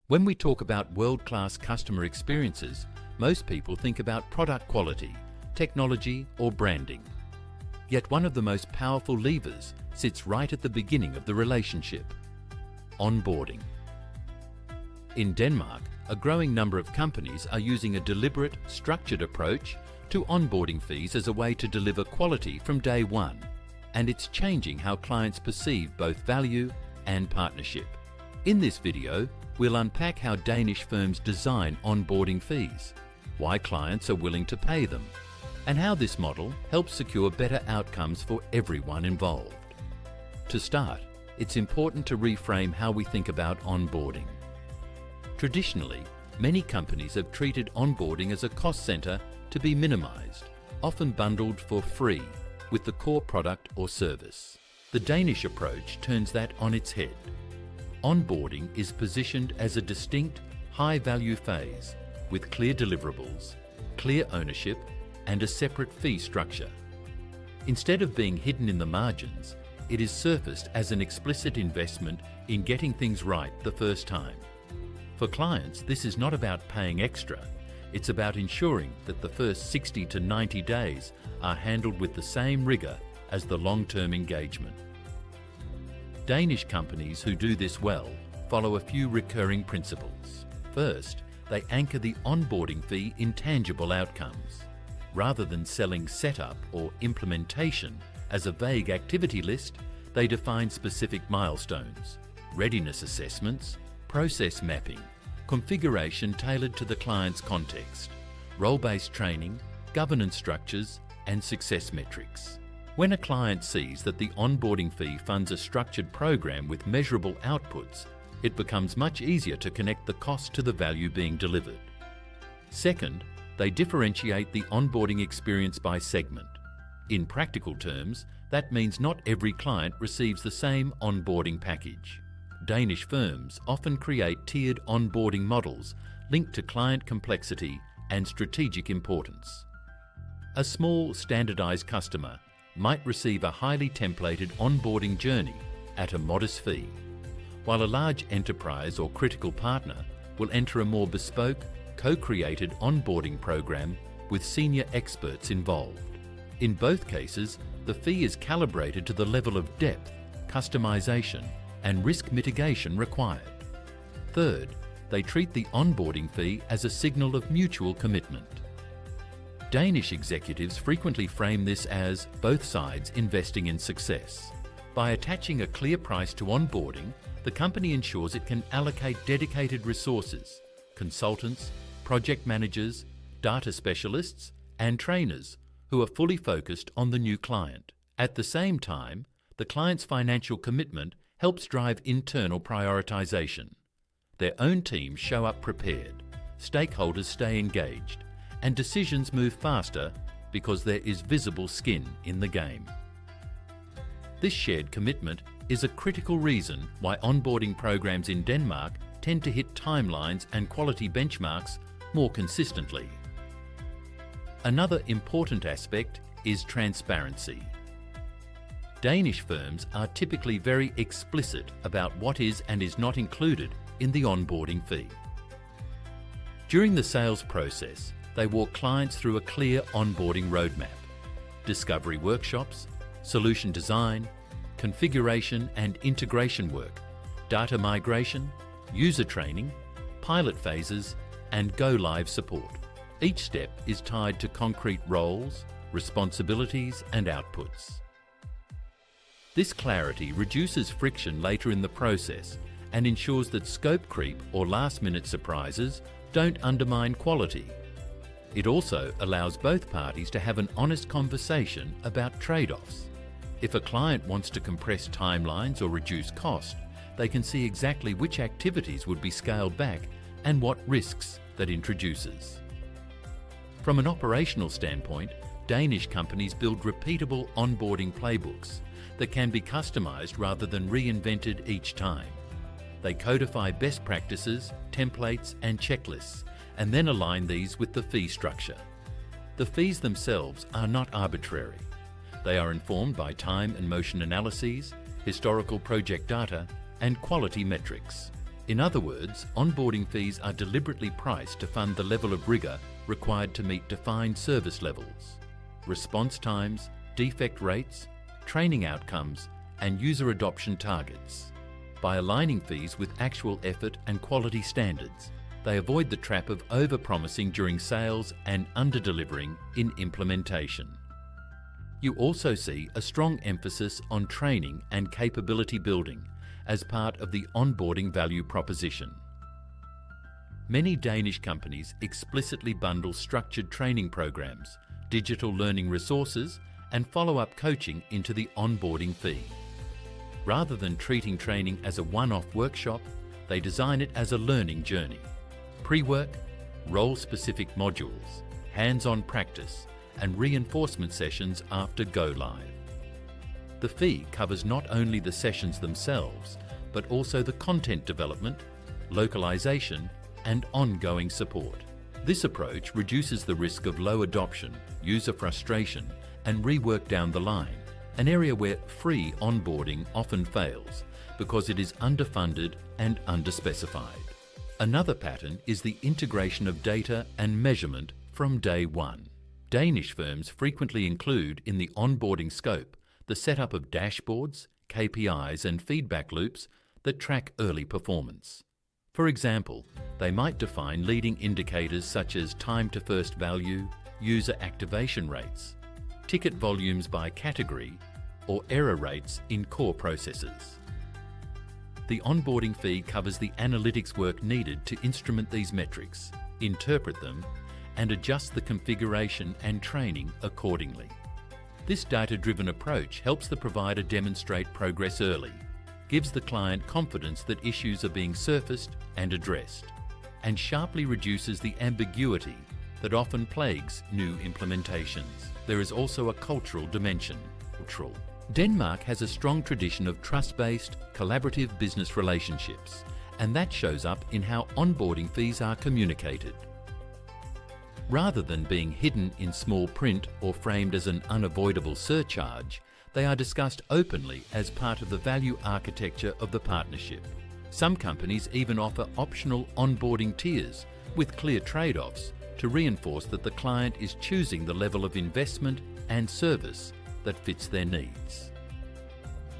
When we talk about world-class customer experiences, most people think about product quality, technology, or branding. Yet one of the most powerful levers sits right at the beginning of the relationship: onboarding. In Denmark, a growing number of companies are using a deliberate, structured approach to onboarding fees as a way to deliver quality from day one, and it's changing how clients perceive both value and partnership. In this video, we'll unpack how Danish firms design onboarding fees, why clients are willing to pay them, and how this model helps secure better outcomes for everyone involved. To start, it's important to reframe how we think about onboarding. Traditionally, many companies have treated onboarding as a cost center to be minimized, often bundled for free with the core product or service. The Danish approach turns that on its head. Onboarding is positioned as a distinct, high-value phase with clear deliverables, clear ownership, and a separate fee structure. Instead of being hidden in the margins, it is surfaced as an explicit investment in getting things right the first time. For clients, this is not about paying extra. It's about ensuring that the first 60 to 90 days are handled with the same rigor as the long-term engagement. Danish companies who do this well follow a few recurring principles. First, they anchor the onboarding fee in tangible outcomes. Rather than selling setup or implementation as a vague activity list, they define specific milestones, readiness assessments, process mapping, configuration tailored to the client's context, role-based training, governance structures, and success metrics. When a client sees that the onboarding fee funds a structured program with measurable outputs, it becomes much easier to connect the cost to the value being delivered. Second, they differentiate the onboarding experience by segment. In practical terms, that means not every client receives the same onboarding package. Danish firms often create tiered onboarding models linked to client complexity and strategic importance. A small, standardized customer might receive a highly templated onboarding journey at a modest fee, while a large enterprise or critical partner will enter a more bespoke, co-created onboarding program with senior experts involved. In both cases, the fee is calibrated to the level of depth, customization, and risk mitigation required. Third, they treat the onboarding fee as a signal of mutual commitment. Danish executives frequently frame this as both sides investing in success. By attaching a clear price to onboarding, the company ensures it can allocate dedicated resources, consultants, project managers, data specialists, and trainers who are fully focused on the new client. At the same time, the client's financial commitment helps drive internal prioritization. Their own teams show up prepared, stakeholders stay engaged, and decisions move faster because there is visible skin in the game. This shared commitment is a critical reason why onboarding programs in Denmark tend to hit timelines and quality benchmarks more consistently. Another important aspect is transparency. Danish firms are typically very explicit about what is and is not included in the onboarding fee. During the sales process, they walk clients through a clear onboarding roadmap: discovery workshops, solution design, configuration and integration work, data migration, user training, pilot phases, and go-live support. Each step is tied to concrete roles, responsibilities, and outputs. This clarity reduces friction later in the process and ensures that scope creep or last-minute surprises don't undermine quality. It also allows both parties to have an honest conversation about trade-offs. If a client wants to compress timelines or reduce cost, they can see exactly which activities would be scaled back and what risks that introduces. From an operational standpoint, Danish companies build repeatable onboarding playbooks that can be customized rather than reinvented each time. They codify best practices, templates, and checklists, and then align these with the fee structure. The fees themselves are not arbitrary. They are informed by time and motion analyses, historical project data, and quality metrics. In other words, onboarding fees are deliberately priced to fund the level of rigor required to meet defined service levels, response times, defect rates, training outcomes, and user adoption targets. By aligning fees with actual effort and quality standards, they avoid the trap of over-promising during sales and under-delivering in implementation. You also see a strong emphasis on training and capability building as part of the onboarding value proposition. Many Danish companies explicitly bundle structured training programs, digital learning resources, and follow-up coaching into the onboarding fee. Rather than treating training as a one-off workshop, they design it as a learning journey. Pre-work, role-specific modules, hands-on practice, and reinforcement sessions after go-live. The fee covers not only the sessions themselves, but also the content development, localization, and ongoing support. This approach reduces the risk of low adoption, user frustration, and rework down the line, an area where free onboarding often fails because it is underfunded and underspecified. Another pattern is the integration of data and measurement from day one. Danish firms frequently include in the onboarding scope the setup of dashboards, KPIs, and feedback loops that track early performance. For example, they might define leading indicators such as time to first value, user activation rates, ticket volumes by category, or error rates in core processes. The onboarding fee covers the analytics work needed to instrument these metrics, interpret them, and adjust the configuration and training accordingly. This data-driven approach helps the provider demonstrate progress early, gives the client confidence that issues are being surfaced and addressed, and sharply reduces the ambiguity that often plagues new implementations. There is also a cultural dimension. Denmark has a strong tradition of trust-based, collaborative business relationships, and that shows up in how onboarding fees are communicated. Rather than being hidden in small print or framed as an unavoidable surcharge, they are discussed openly as part of the value architecture of the partnership. Some companies even offer optional onboarding tiers with clear trade-offs to reinforce that the client is choosing the level of investment and service that fits their needs.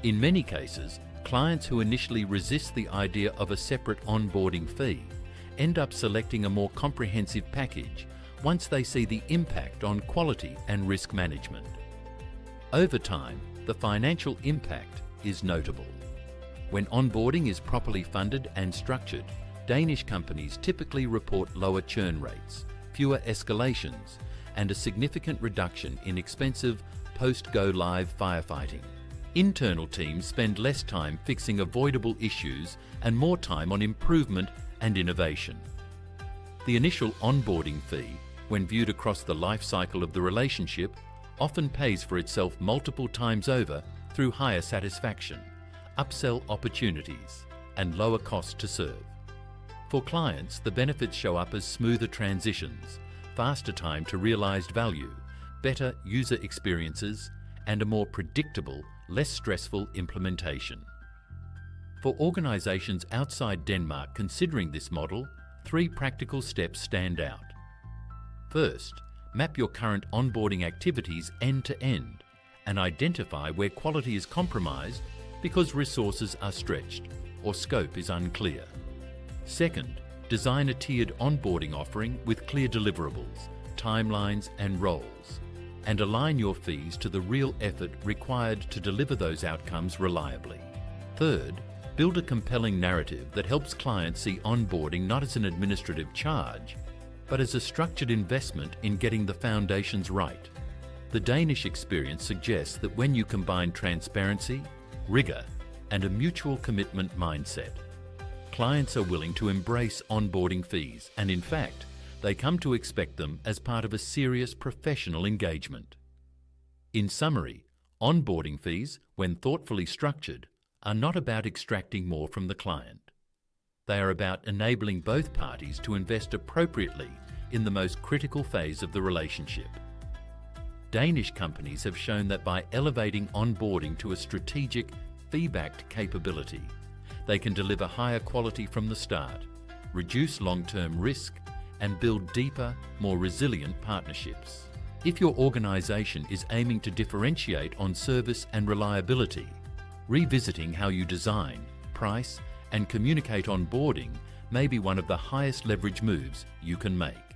In many cases, clients who initially resist the idea of a separate onboarding fee end up selecting a more comprehensive package once they see the impact on quality and risk management. Over time, the financial impact is notable. When onboarding is properly funded and structured, Danish companies typically report lower churn rates, fewer escalations, and a significant reduction in expensive post-go-live firefighting. Internal teams spend less time fixing avoidable issues and more time on improvement and innovation. The initial onboarding fee, when viewed across the life cycle of the relationship, often pays for itself multiple times over through higher satisfaction, upsell opportunities, and lower cost to serve. For clients, the benefits show up as smoother transitions, faster time to realized value, better user experiences, and a more predictable, less stressful implementation. For organizations outside Denmark considering this model, 3 practical steps stand out. First, map your current onboarding activities end-to-end and identify where quality is compromised because resources are stretched or scope is unclear. Second, design a tiered onboarding offering with clear deliverables, timelines, and roles, and align your fees to the real effort required to deliver those outcomes reliably. Third, build a compelling narrative that helps clients see onboarding not as an administrative charge, but as a structured investment in getting the foundations right. The Danish experience suggests that when you combine transparency, rigor, and a mutual commitment mindset, clients are willing to embrace onboarding fees, and in fact, they come to expect them as part of a serious professional engagement. In summary, onboarding fees, when thoughtfully structured, are not about extracting more from the client. They are about enabling both parties to invest appropriately in the most critical phase of the relationship. Danish companies have shown that by elevating onboarding to a strategic, fee-backed capability, they can deliver higher quality from the start, reduce long-term risk, and build deeper, more resilient partnerships. If your organisation is aiming to differentiate on service and reliability, revisiting how you design, price, and communicate onboarding may be one of the highest leverage moves you can make.